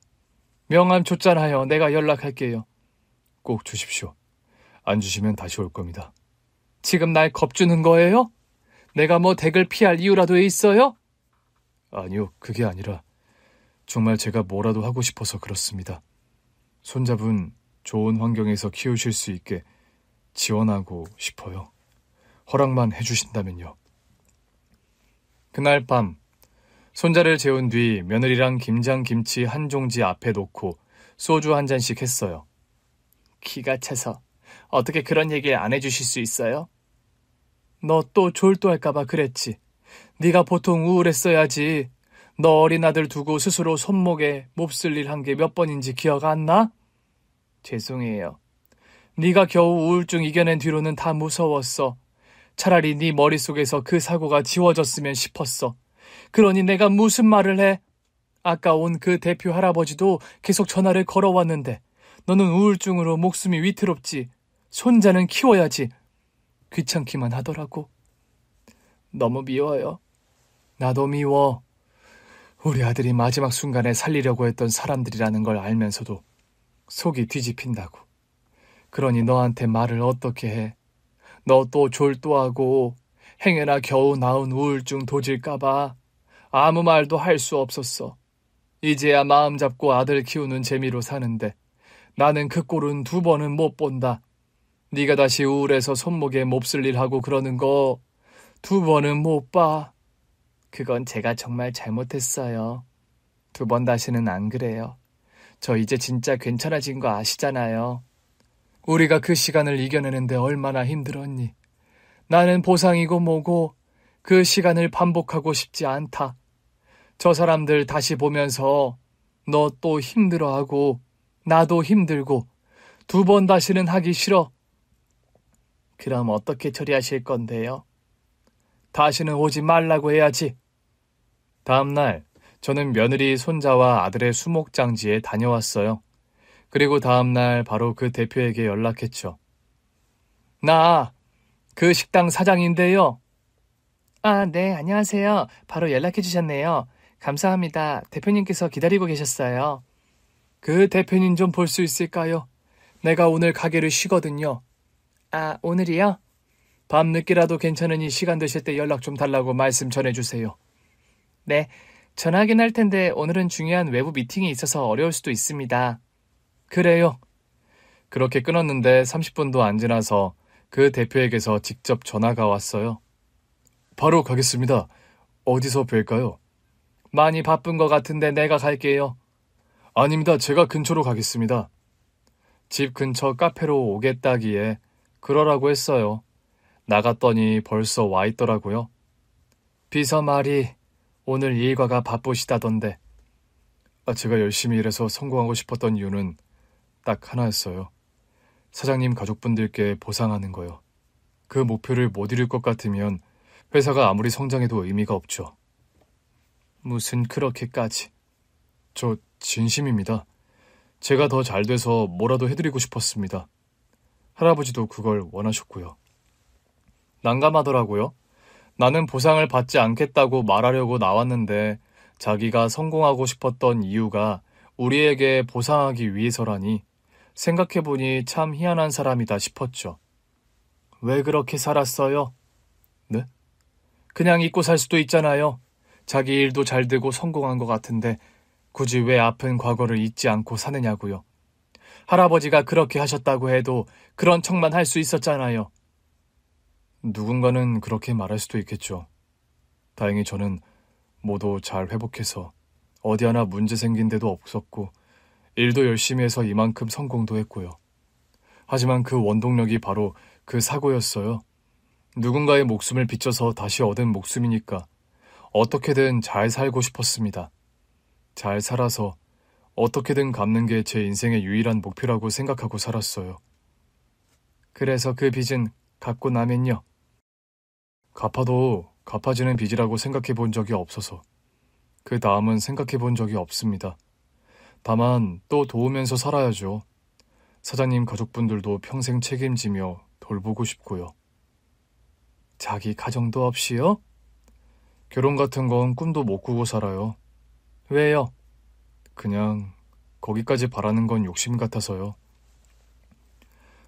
명함 줬잖아요. 내가 연락할게요. 꼭 주십시오. 안 주시면 다시 올 겁니다. 지금 날 겁주는 거예요? 내가 뭐 댁을 피할 이유라도 있어요? 아니요, 그게 아니라 정말 제가 뭐라도 하고 싶어서 그렇습니다. 손자분 좋은 환경에서 키우실 수 있게 지원하고 싶어요. 허락만 해주신다면요. 그날 밤 손자를 재운 뒤 며느리랑 김장김치 한 종지 앞에 놓고 소주 한 잔씩 했어요. 기가 차서 어떻게 그런 얘기 안 해주실 수 있어요? 너 또 졸도할까봐 그랬지. 네가 보통 우울했어야지. 너 어린 아들 두고 스스로 손목에 몹쓸 일 한 게 몇 번인지 기억 안 나? 죄송해요. 네가 겨우 우울증 이겨낸 뒤로는 다 무서웠어. 차라리 네 머릿속에서 그 사고가 지워졌으면 싶었어. 그러니 내가 무슨 말을 해? 아까 온 그 대표 할아버지도 계속 전화를 걸어왔는데 너는 우울증으로 목숨이 위태롭지. 손자는 키워야지. 귀찮기만 하더라고. 너무 미워요. 나도 미워. 우리 아들이 마지막 순간에 살리려고 했던 사람들이라는 걸 알면서도 속이 뒤집힌다고. 그러니 너한테 말을 어떻게 해. 너 또 졸도하고 행여나 겨우 나은 우울증 도질까봐 아무 말도 할 수 없었어. 이제야 마음 잡고 아들 키우는 재미로 사는데 나는 그 꼴은 2번은 못 본다. 네가 다시 우울해서 손목에 몹쓸 일 하고 그러는 거 2번은 못 봐. 그건 제가 정말 잘못했어요. 2번 다시는 안 그래요. 저 이제 진짜 괜찮아진 거 아시잖아요. 우리가 그 시간을 이겨내는데 얼마나 힘들었니. 나는 보상이고 뭐고 그 시간을 반복하고 싶지 않다. 저 사람들 다시 보면서 너 또 힘들어하고 나도 힘들고 2번 다시는 하기 싫어. 그럼 어떻게 처리하실 건데요? 다시는 오지 말라고 해야지. 다음 날 저는 며느리 손자와 아들의 수목장지에 다녀왔어요. 그리고 다음날 바로 그 대표에게 연락했죠. 나 그 식당 사장인데요. 아, 네, 안녕하세요. 바로 연락해 주셨네요. 감사합니다. 대표님께서 기다리고 계셨어요. 그 대표님 좀 볼 수 있을까요? 내가 오늘 가게를 쉬거든요. 아, 오늘이요? 밤늦게라도 괜찮으니 시간 되실 때 연락 좀 달라고 말씀 전해주세요. 네, 전화하긴 할 텐데 오늘은 중요한 외부 미팅이 있어서 어려울 수도 있습니다. 그래요. 그렇게 끊었는데 30분도 안 지나서 그 대표에게서 직접 전화가 왔어요. 바로 가겠습니다. 어디서 뵐까요? 많이 바쁜 것 같은데 내가 갈게요. 아닙니다. 제가 근처로 가겠습니다. 집 근처 카페로 오겠다기에 그러라고 했어요. 나갔더니 벌써 와 있더라고요. 비서 말이 오늘 일과가 바쁘시다던데. 제가 열심히 일해서 성공하고 싶었던 이유는 딱 하나였어요. 사장님 가족분들께 보상하는 거요. 그 목표를 못 이룰 것 같으면 회사가 아무리 성장해도 의미가 없죠. 무슨 그렇게까지. 저 진심입니다. 제가 더 잘 돼서 뭐라도 해드리고 싶었습니다. 할아버지도 그걸 원하셨고요. 난감하더라고요. 나는 보상을 받지 않겠다고 말하려고 나왔는데 자기가 성공하고 싶었던 이유가 우리에게 보상하기 위해서라니 생각해보니 참 희한한 사람이다 싶었죠. 왜 그렇게 살았어요? 네? 그냥 잊고 살 수도 있잖아요. 자기 일도 잘 되고 성공한 것 같은데 굳이 왜 아픈 과거를 잊지 않고 사느냐고요. 할아버지가 그렇게 하셨다고 해도 그런 척만 할 수 있었잖아요. 누군가는 그렇게 말할 수도 있겠죠. 다행히 저는 모두 잘 회복해서 어디 하나 문제 생긴 데도 없었고 일도 열심히 해서 이만큼 성공도 했고요. 하지만 그 원동력이 바로 그 사고였어요. 누군가의 목숨을 비춰서 다시 얻은 목숨이니까 어떻게든 잘 살고 싶었습니다. 잘 살아서 어떻게든 갚는 게 제 인생의 유일한 목표라고 생각하고 살았어요. 그래서 그 빚은 갚고 나면요. 갚아도 갚아지는 빚이라고 생각해 본 적이 없어서 그 다음은 생각해 본 적이 없습니다. 다만 또 도우면서 살아야죠. 사장님 가족분들도 평생 책임지며 돌보고 싶고요. 자기 가정도 없이요? 결혼 같은 건 꿈도 못 꾸고 살아요. 왜요? 그냥 거기까지 바라는 건 욕심 같아서요.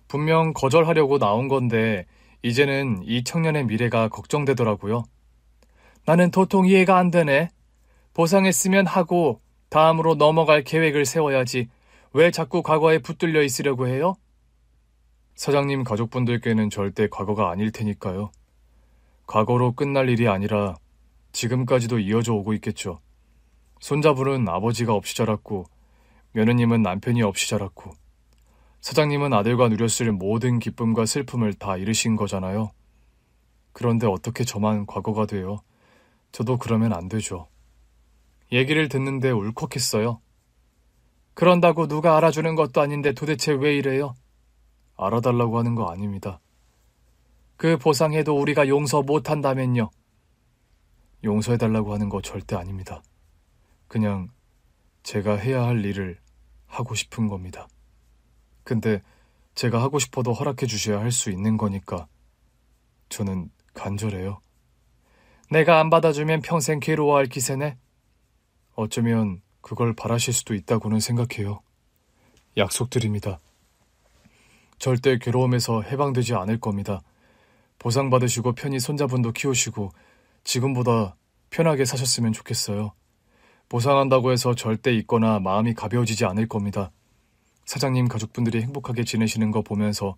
분명 거절하려고 나온 건데 이제는 이 청년의 미래가 걱정되더라고요. 나는 도통 이해가 안 되네. 보상했으면 하고 다음으로 넘어갈 계획을 세워야지. 왜 자꾸 과거에 붙들려 있으려고 해요? 사장님 가족분들께는 절대 과거가 아닐 테니까요. 과거로 끝날 일이 아니라 지금까지도 이어져 오고 있겠죠. 손자분은 아버지가 없이 자랐고 며느님은 남편이 없이 자랐고 사장님은 아들과 누렸을 모든 기쁨과 슬픔을 다 잃으신 거잖아요. 그런데 어떻게 저만 과거가 돼요? 저도 그러면 안 되죠. 얘기를 듣는데 울컥했어요. 그런다고 누가 알아주는 것도 아닌데 도대체 왜 이래요? 알아달라고 하는 거 아닙니다. 그 보상해도 우리가 용서 못한다면요. 용서해달라고 하는 거 절대 아닙니다. 그냥 제가 해야 할 일을 하고 싶은 겁니다. 근데 제가 하고 싶어도 허락해 주셔야 할 수 있는 거니까 저는 간절해요. 내가 안 받아주면 평생 괴로워할 기세네. 어쩌면 그걸 바라실 수도 있다고는 생각해요. 약속드립니다. 절대 괴로움에서 해방되지 않을 겁니다. 보상받으시고 편히 손자분도 키우시고 지금보다 편하게 사셨으면 좋겠어요. 보상한다고 해서 절대 잊거나 마음이 가벼워지지 않을 겁니다. 사장님 가족분들이 행복하게 지내시는 거 보면서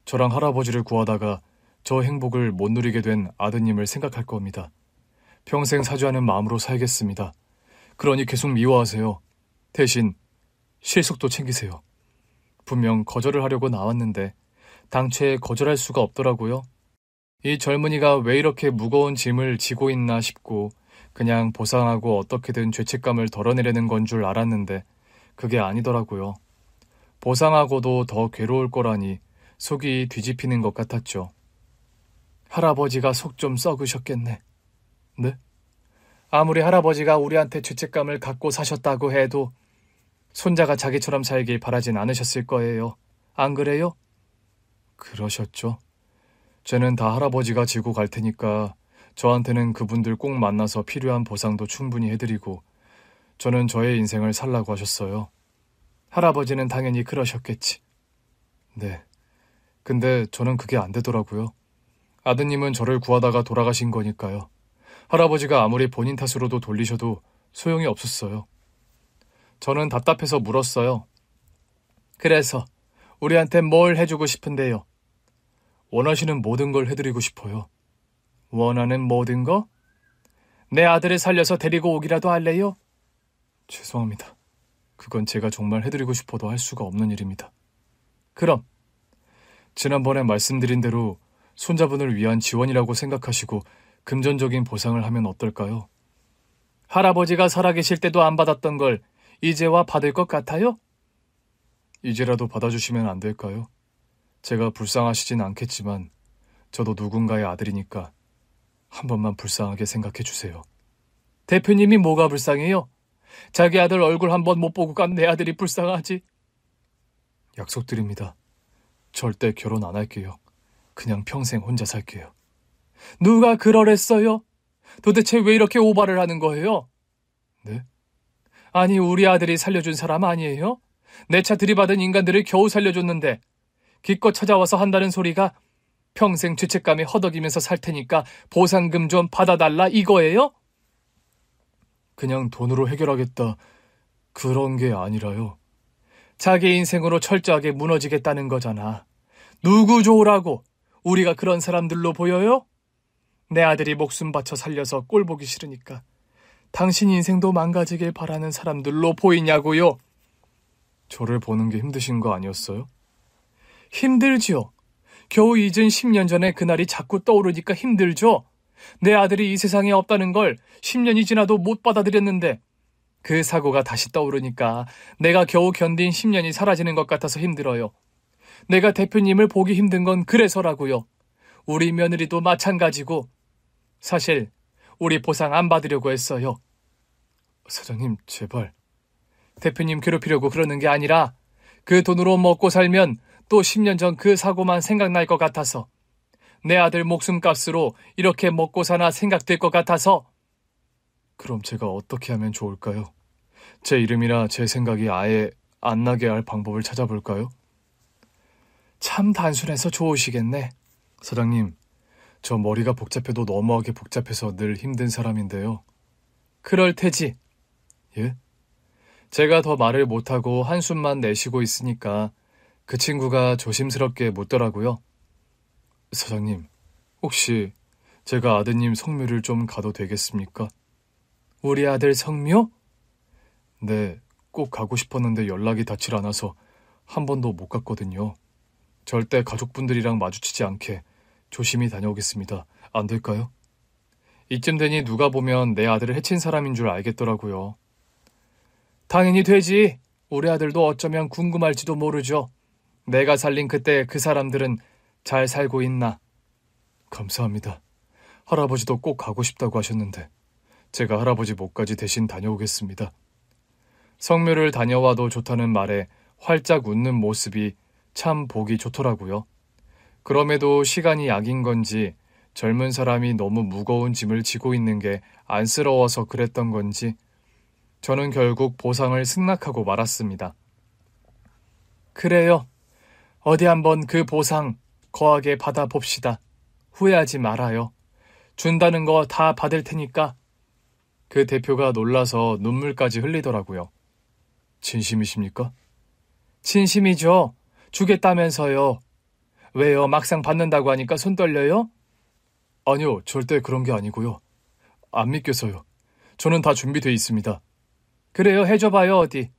저랑 할아버지를 구하다가 저 행복을 못 누리게 된 아드님을 생각할 겁니다. 평생 사죄하는 마음으로 살겠습니다. 그러니 계속 미워하세요. 대신 실속도 챙기세요. 분명 거절을 하려고 나왔는데 당최 거절할 수가 없더라고요. 이 젊은이가 왜 이렇게 무거운 짐을 지고 있나 싶고 그냥 보상하고 어떻게든 죄책감을 덜어내려는 건 줄 알았는데 그게 아니더라고요. 보상하고도 더 괴로울 거라니 속이 뒤집히는 것 같았죠. 할아버지가 속 좀 썩으셨겠네. 네? 아무리 할아버지가 우리한테 죄책감을 갖고 사셨다고 해도 손자가 자기처럼 살길 바라진 않으셨을 거예요. 안 그래요? 그러셨죠. 쟤는 다 할아버지가 지고 갈 테니까 저한테는 그분들 꼭 만나서 필요한 보상도 충분히 해드리고 저는 저의 인생을 살라고 하셨어요. 할아버지는 당연히 그러셨겠지. 네. 근데 저는 그게 안 되더라고요. 아드님은 저를 구하다가 돌아가신 거니까요. 할아버지가 아무리 본인 탓으로도 돌리셔도 소용이 없었어요. 저는 답답해서 물었어요. 그래서 우리한테 뭘 해주고 싶은데요? 원하시는 모든 걸 해드리고 싶어요. 원하는 모든 거? 내 아들을 살려서 데리고 오기라도 할래요? 죄송합니다. 그건 제가 정말 해드리고 싶어도 할 수가 없는 일입니다. 그럼 지난번에 말씀드린 대로 손자분을 위한 지원이라고 생각하시고 금전적인 보상을 하면 어떨까요? 할아버지가 살아계실 때도 안 받았던 걸 이제와 받을 것 같아요? 이제라도 받아주시면 안 될까요? 제가 불쌍하시진 않겠지만 저도 누군가의 아들이니까 한 번만 불쌍하게 생각해 주세요. 대표님이 뭐가 불쌍해요? 자기 아들 얼굴 한 번 못 보고 간 내 아들이 불쌍하지. 약속드립니다. 절대 결혼 안 할게요. 그냥 평생 혼자 살게요. 누가 그러랬어요? 도대체 왜 이렇게 오바를 하는 거예요? 네? 아니, 우리 아들이 살려준 사람 아니에요? 내 차 들이받은 인간들을 겨우 살려줬는데 기껏 찾아와서 한다는 소리가 평생 죄책감에 허덕이면서 살 테니까 보상금 좀 받아달라 이거예요? 그냥 돈으로 해결하겠다. 그런 게 아니라요. 자기 인생으로 철저하게 무너지겠다는 거잖아. 누구 좋으라고? 우리가 그런 사람들로 보여요? 내 아들이 목숨 바쳐 살려서 꼴 보기 싫으니까 당신 인생도 망가지길 바라는 사람들로 보이냐고요? 저를 보는 게 힘드신 거 아니었어요? 힘들죠. 겨우 잊은 10년 전에 그날이 자꾸 떠오르니까 힘들죠. 내 아들이 이 세상에 없다는 걸 10년이 지나도 못 받아들였는데 그 사고가 다시 떠오르니까 내가 겨우 견딘 10년이 사라지는 것 같아서 힘들어요. 내가 대표님을 보기 힘든 건 그래서라고요. 우리 며느리도 마찬가지고 사실 우리 보상 안 받으려고 했어요. 사장님, 제발. 대표님 괴롭히려고 그러는 게 아니라 그 돈으로 먹고 살면 또 10년 전 그 사고만 생각날 것 같아서 내 아들 목숨값으로 이렇게 먹고 사나 생각될 것 같아서. 그럼 제가 어떻게 하면 좋을까요? 제 이름이나 제 생각이 아예 안 나게 할 방법을 찾아볼까요? 참 단순해서 좋으시겠네. 사장님, 저 머리가 복잡해도 너무하게 복잡해서 늘 힘든 사람인데요. 그럴 테지. 예? 제가 더 말을 못하고 한숨만 내쉬고 있으니까 그 친구가 조심스럽게 묻더라고요. 사장님, 혹시 제가 아드님 성묘를 좀 가도 되겠습니까? 우리 아들 성묘? 네, 꼭 가고 싶었는데 연락이 닿질 않아서 한 번도 못 갔거든요. 절대 가족분들이랑 마주치지 않게 조심히 다녀오겠습니다. 안 될까요? 이쯤 되니 누가 보면 내 아들을 해친 사람인 줄 알겠더라고요. 당연히 되지. 우리 아들도 어쩌면 궁금할지도 모르죠. 내가 살린 그때 그 사람들은 잘 살고 있나? 감사합니다. 할아버지도 꼭 가고 싶다고 하셨는데 제가 할아버지 목까지 대신 다녀오겠습니다. 성묘를 다녀와도 좋다는 말에 활짝 웃는 모습이 참 보기 좋더라고요. 그럼에도 시간이 약인 건지 젊은 사람이 너무 무거운 짐을 지고 있는 게 안쓰러워서 그랬던 건지 저는 결국 보상을 승낙하고 말았습니다. 그래요. 어디 한번 그 보상 거하게 받아봅시다. 후회하지 말아요. 준다는 거 다 받을 테니까. 그 대표가 놀라서 눈물까지 흘리더라고요. 진심이십니까? 진심이죠. 주겠다면서요. 왜요? 막상 받는다고 하니까 손 떨려요? 아니요, 절대 그런 게 아니고요. 안 믿겨서요. 저는 다 준비돼 있습니다. 그래요, 해줘봐요, 어디.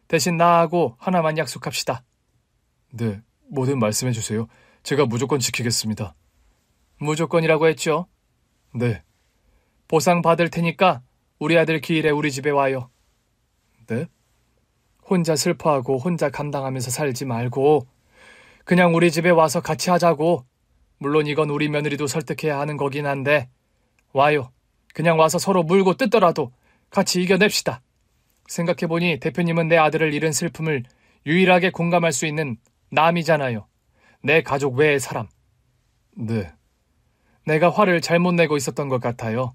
대신 나하고 하나만 약속합시다. 네, 뭐든 말씀해 주세요. 제가 무조건 지키겠습니다. 무조건이라고 했죠? 네. 보상 받을 테니까 우리 아들 기일에 우리 집에 와요. 네? 혼자 슬퍼하고 혼자 감당하면서 살지 말고 그냥 우리 집에 와서 같이 하자고. 물론 이건 우리 며느리도 설득해야 하는 거긴 한데 와요. 그냥 와서 서로 물고 뜯더라도 같이 이겨냅시다. 생각해보니 대표님은 내 아들을 잃은 슬픔을 유일하게 공감할 수 있는 남이잖아요. 내 가족 외의 사람. 네, 내가 화를 잘못 내고 있었던 것 같아요.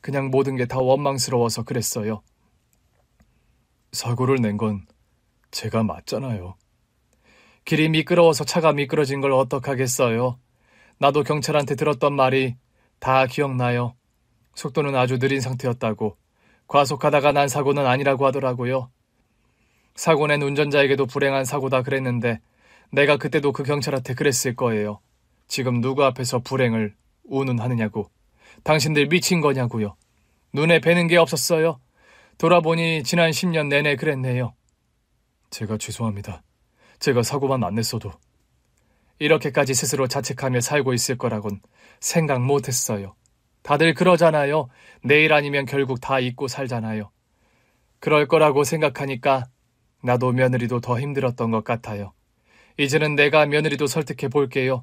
그냥 모든 게 다 원망스러워서 그랬어요. 사고를 낸 건 제가 맞잖아요. 길이 미끄러워서 차가 미끄러진 걸 어떡하겠어요. 나도 경찰한테 들었던 말이 다 기억나요. 속도는 아주 느린 상태였다고. 과속하다가 난 사고는 아니라고 하더라고요. 사고 낸 운전자에게도 불행한 사고다 그랬는데 내가 그때도 그 경찰한테 그랬을 거예요. 지금 누구 앞에서 불행을 운운하느냐고. 당신들 미친 거냐고요. 눈에 뵈는 게 없었어요. 돌아보니 지난 10년 내내 그랬네요. 제가 죄송합니다. 제가 사고만 안 냈어도. 이렇게까지 스스로 자책하며 살고 있을 거라곤 생각 못했어요. 다들 그러잖아요. 내일 아니면 결국 다 잊고 살잖아요. 그럴 거라고 생각하니까 나도 며느리도 더 힘들었던 것 같아요. 이제는 내가 며느리도 설득해 볼게요.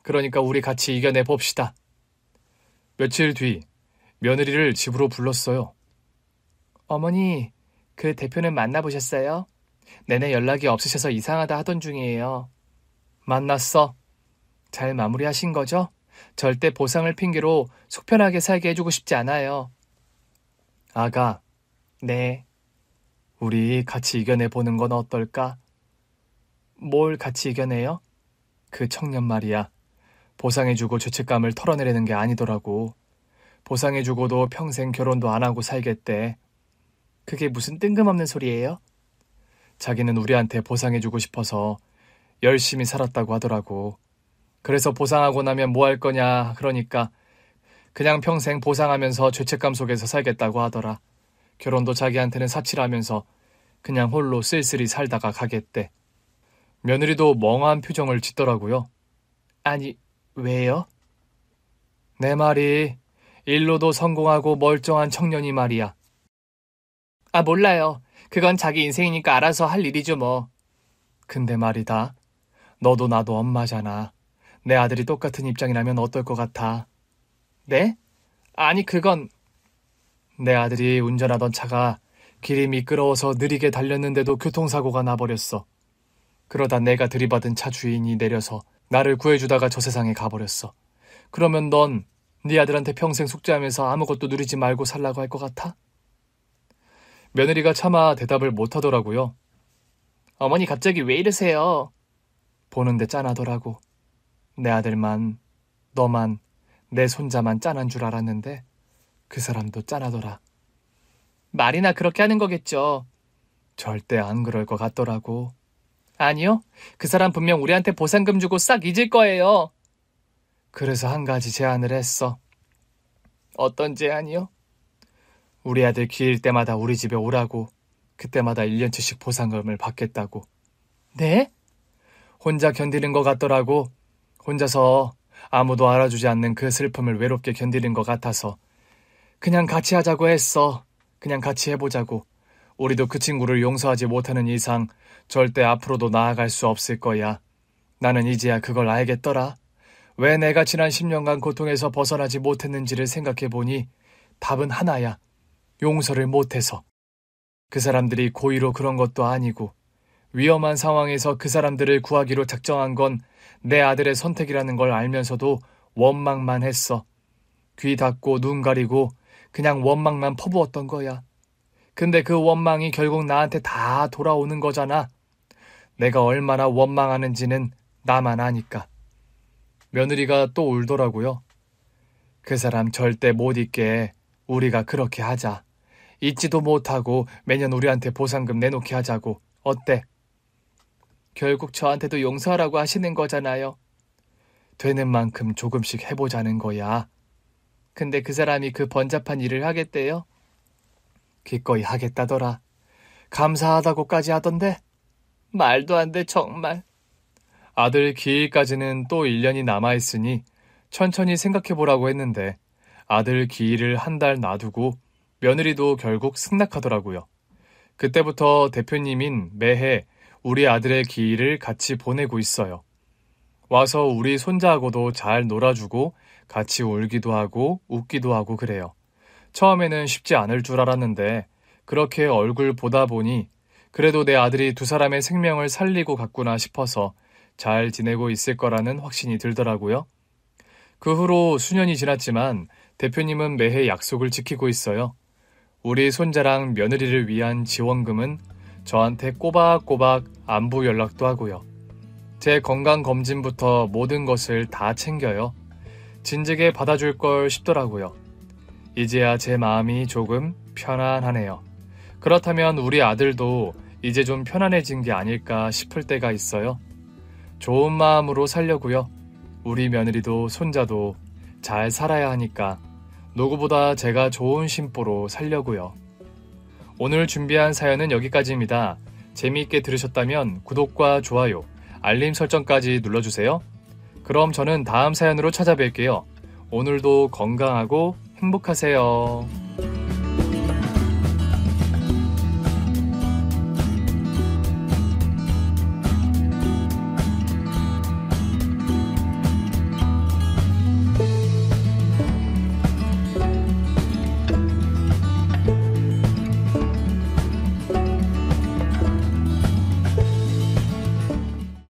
그러니까 우리 같이 이겨내 봅시다. 며칠 뒤 며느리를 집으로 불렀어요. 어머니, 그 대표는 만나보셨어요? 내내 연락이 없으셔서 이상하다 하던 중이에요. 만났어. 잘 마무리하신 거죠? 절대 보상을 핑계로 속편하게 살게 해주고 싶지 않아요. 아가, 네. 우리 같이 이겨내 보는 건 어떨까? 뭘 같이 이겨내요? 그 청년 말이야. 보상해주고 죄책감을 털어내려는 게 아니더라고. 보상해주고도 평생 결혼도 안 하고 살겠대. 그게 무슨 뜬금없는 소리예요? 자기는 우리한테 보상해주고 싶어서 열심히 살았다고 하더라고. 그래서 보상하고 나면 뭐 할 거냐 그러니까 그냥 평생 보상하면서 죄책감 속에서 살겠다고 하더라. 결혼도 자기한테는 사치라면서 그냥 홀로 쓸쓸히 살다가 가겠대. 며느리도 멍한 표정을 짓더라고요. 아니, 왜요? 내 말이 일로도 성공하고 멀쩡한 청년이 말이야. 아, 몰라요. 그건 자기 인생이니까 알아서 할 일이죠 뭐. 근데 말이다. 너도 나도 엄마잖아. 내 아들이 똑같은 입장이라면 어떨 것 같아? 네? 아니 그건 내 아들이 운전하던 차가 길이 미끄러워서 느리게 달렸는데도 교통사고가 나버렸어. 그러다 내가 들이받은 차 주인이 내려서 나를 구해주다가 저 세상에 가버렸어. 그러면 넌 네 아들한테 평생 숙제하면서 아무것도 누리지 말고 살라고 할 것 같아? 며느리가 차마 대답을 못하더라고요. 어머니 갑자기 왜 이러세요? 보는데 짠하더라고. 내 아들만, 너만, 내 손자만 짠한 줄 알았는데 그 사람도 짠하더라. 말이나 그렇게 하는 거겠죠. 절대 안 그럴 것 같더라고. 아니요. 그 사람 분명 우리한테 보상금 주고 싹 잊을 거예요. 그래서 한 가지 제안을 했어. 어떤 제안이요? 우리 아들 기일 때마다 우리 집에 오라고. 그때마다 1년치씩 보상금을 받겠다고. 네? 혼자 견디는 것 같더라고. 혼자서 아무도 알아주지 않는 그 슬픔을 외롭게 견디는 것 같아서 그냥 같이 하자고 했어. 그냥 같이 해보자고. 우리도 그 친구를 용서하지 못하는 이상 절대 앞으로도 나아갈 수 없을 거야. 나는 이제야 그걸 알겠더라. 왜 내가 지난 10년간 고통에서 벗어나지 못했는지를 생각해보니 답은 하나야. 용서를 못해서. 그 사람들이 고의로 그런 것도 아니고 위험한 상황에서 그 사람들을 구하기로 작정한 건 내 아들의 선택이라는 걸 알면서도 원망만 했어. 귀 닫고 눈 가리고 그냥 원망만 퍼부었던 거야. 근데 그 원망이 결국 나한테 다 돌아오는 거잖아. 내가 얼마나 원망하는지는 나만 아니까. 며느리가 또 울더라고요. 그 사람 절대 못 잊게 우리가 그렇게 하자. 잊지도 못하고 매년 우리한테 보상금 내놓게 하자고. 어때? 결국 저한테도 용서하라고 하시는 거잖아요. 되는 만큼 조금씩 해보자는 거야. 근데 그 사람이 그 번잡한 일을 하겠대요? 기꺼이 하겠다더라. 감사하다고까지 하던데? 말도 안 돼 정말. 아들 기일까지는 또 1년이 남아있으니 천천히 생각해보라고 했는데 아들 기일을 한 달 놔두고 며느리도 결국 승낙하더라고요. 그때부터 대표님인 매해 우리 아들의 기일을 같이 보내고 있어요. 와서 우리 손자하고도 잘 놀아주고 같이 울기도 하고 웃기도 하고 그래요. 처음에는 쉽지 않을 줄 알았는데 그렇게 얼굴 보다 보니 그래도 내 아들이 두 사람의 생명을 살리고 갔구나 싶어서 잘 지내고 있을 거라는 확신이 들더라고요. 그 후로 수년이 지났지만 대표님은 매해 약속을 지키고 있어요. 우리 손자랑 며느리를 위한 지원금은 저한테 꼬박꼬박 안부 연락도 하고요. 제 건강검진부터 모든 것을 다 챙겨요. 진즉에 받아줄 걸 싶더라고요. 이제야 제 마음이 조금 편안하네요. 그렇다면 우리 아들도 이제 좀 편안해진 게 아닐까 싶을 때가 있어요. 좋은 마음으로 살려고요. 우리 며느리도 손자도 잘 살아야 하니까 누구보다 제가 좋은 심보로 살려고요. 오늘 준비한 사연은 여기까지입니다. 재미있게 들으셨다면 구독과 좋아요, 알림 설정까지 눌러주세요. 그럼 저는 다음 사연으로 찾아뵐게요. 오늘도 건강하고 행복하세요.